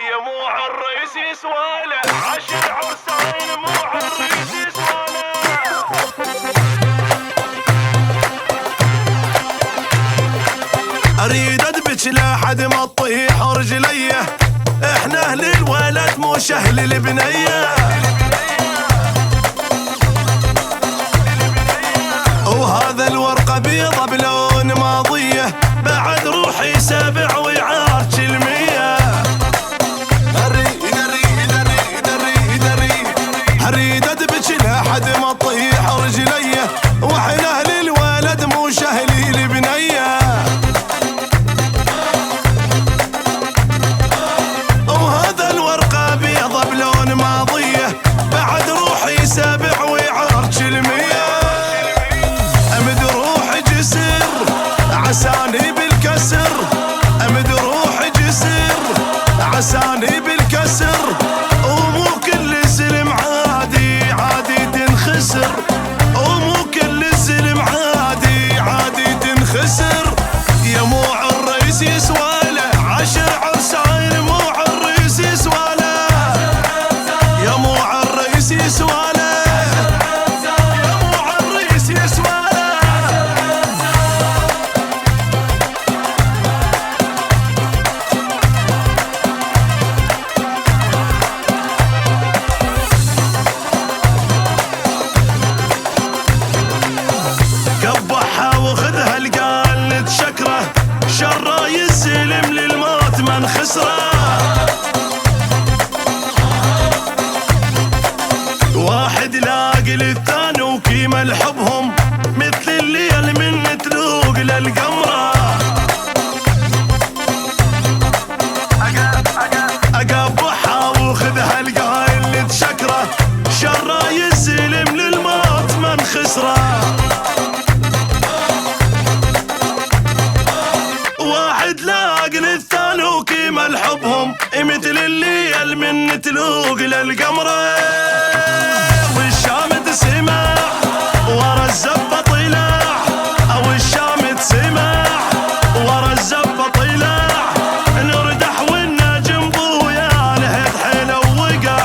يا مو عالرئيس يسواله، عشر عرسان مو عالرئيس يسواله. اريد ادبج لحد ما تطيح رجليه، احنا اهل الولد مش اهل البنيه. وهذا الورقه بيضه بلون ماضيه، بعد روحي سابع ويعارج المية. اريد ادبج لحد ما تطيح رجليه، واحنا اهل الولد مش اهل البنيه. وهذا الورقه بيضه بلون ماضيه، بعد روحي سابع ويعارج المية. امد روحي جسر عساني بالكسر، امد روحي جسر عساني بالكسر. ومو كل الزلم عادي عادي تنخسر، ومو كل الزلم عادي عادي تنخسر. يا مو عالرئيس يسواله، عشر عرسان مو عالرئيس يسواله. يا مو عالرئيس يسواله، يا مو عالرئيس يسواله. قبحها وخذها القال نتشكره، شره يسلم للموت من خسره. واحد لاقي للثاني وكيما لحبهم، مثل الليل من تلوق للقمره. اقبحها وخذها القايل نتشكره، شره يسلم للموت من خسره. واحد لاقي للثاني وكيما لحبهم، مثل الليل من تلوق للقمره. والشامت سمع ورا الزبه طلع، او الشامت سمع ورا الزبه طلع. نردح والنجم ضويا نهد حيله ووقع،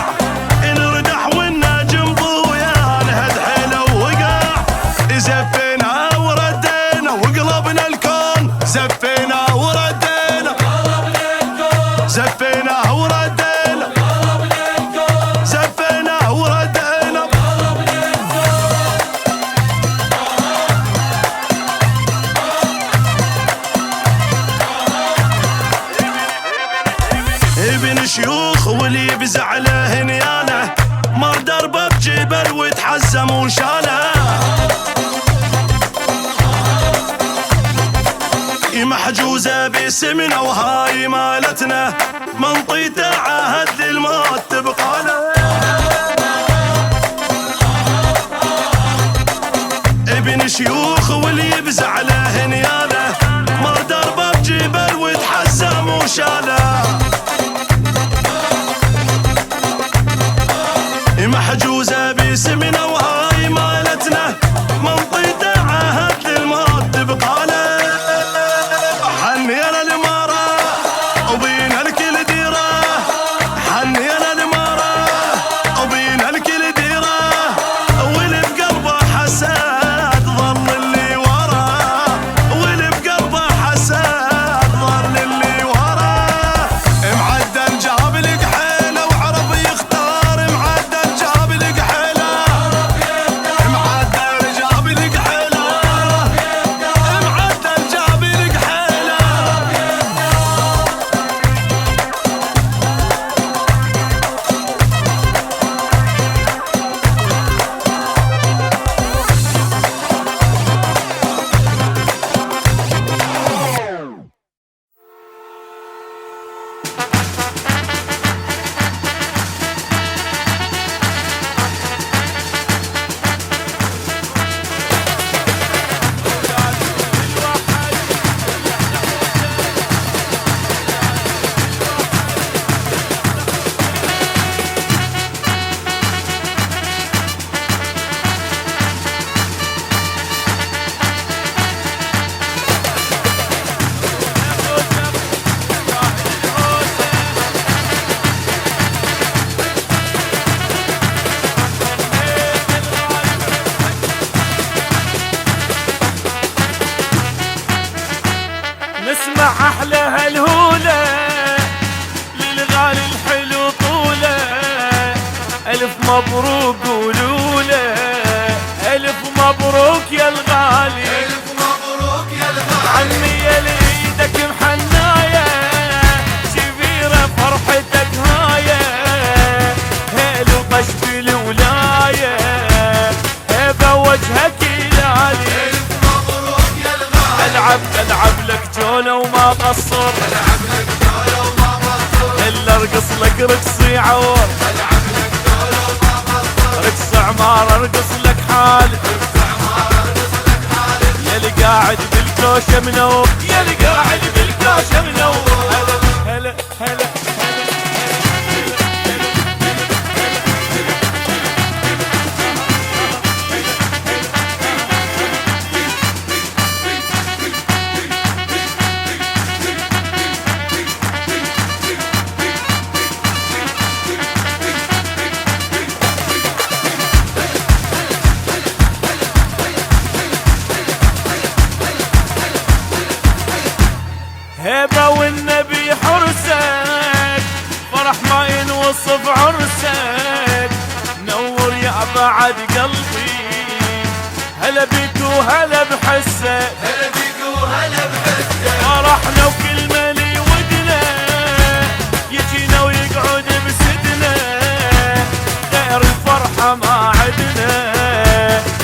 نردح والنجم ضويا نهد حيله ووقع. زفينا وردينا وقلبنا الكون، زفينا وردينا زفينا وردينا زفينا وردينا. ابن شيوخ واللي يبزع له نيانه، مر دربه بجبل وتحزم وشاله. محجوزه باسمنا وهاي مالتنا، منطيته عهد للموت تبقى له. ابن شيوخ واللي يبزع له نيانه، مر دربه بجبل وتحزم وشاله. محجوزه باسمنا وهاي مالتنا، منطيته عهد للموت تبقى له. حنينا المرة وبينا الكل ديره، حنينا المرة وبينا الكل ديره. واللي بقلبه حسد ظل اللي وراه، واللي بقلبه حسد ظل اللي وراه. معدل جاب لك حيله وعرف يختار، معدل جاب لك حيله ألف مبروك قولوا له، ألف مبروك يا الغالي، ألف مبروك يا الغالي. عمي يا لإيدك محناية، شفيرة فرحتك هاية، هيلو طش بالولاية، هيبة وجهك يلالي. ألف مبروك يا الغالي. ألعب لك جولة وما قصر، ألعب لك جولة وما قصر، إلا أرقص لك رقصي عور، ألعب لك جولة وما قصر، رقص عمار أرقص لك حالي، رقص عمار أرقص لك حالي. يا اللي قاعد بالكوشة منور، يا اللي قاعد بالكوشة منور. هلا هلا هلا هيبة والنبي حرسك، فرح ما ينوصف عرسك، نور يا بعد قلبي، هلا بيك وهلا بحسك، هلا بيك وهلا بحسك، فرحنا وكل مالي ودنا، يجينا ويقعد بسدنا، غير الفرحة ما عدنا،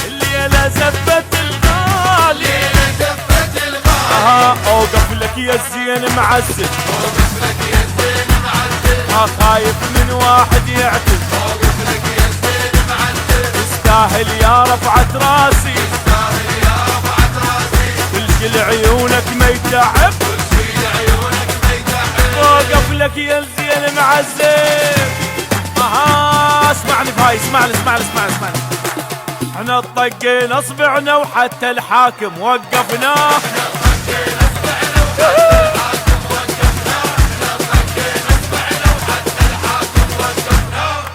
الليلة زفت الغالي، ليلة زفت الغالي. اوقف لك يا الزين معسل، أوقف لك يا الزين معسل، خايف من واحد يعتل، أوقف لك يا الزين معسل، تستاهل يا رفعة راسي، تستاهل يا رفعة راسي، كل شي لعيونك ما يتعب، كل شي لعيونك ما يتعب. اوقف لك يا الزين معسل. اسمعني فاي، اسمعني. احنا طقينا اصبعنا وحتى الحاكم وقفناه،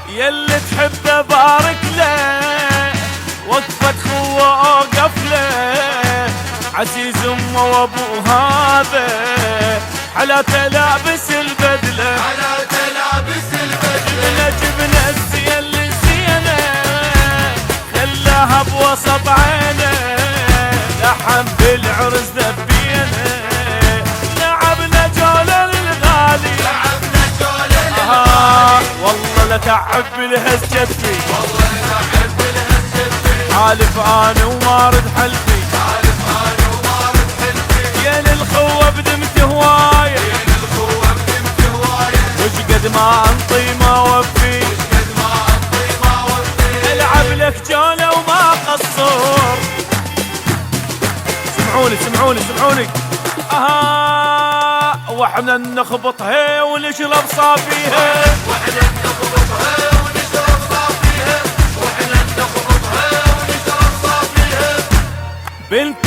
يلي تحبه بارك له، وقفة خوه اوقف له، عزيز امه وابو هذا، حلاته لابس البدله، على تلابس البدلة، جبنا الزين للزينه، خلاها بوسط عينه، لحم بالعرس ذبينه، لعبنا جولة للغالي، لعبنا جولة للغالي. والله لا تعب بالهز جدي، والله نحب الهجة، حالف انا وما رد حلفي، عارف أنا ومارد حلفي، يا للخوة بدمت هواية، بين الخوة بدمت هواية، وش قد ما انطي ما وفي، قد ما أنطي ما وفي. العب لك جولة وما قصر. سمعوني واحنا نخبط هي ونشرب صافيها، واحنا نخبطها ونشرب صافيها، واحنا نخبطها ونشرب صافيها. بنت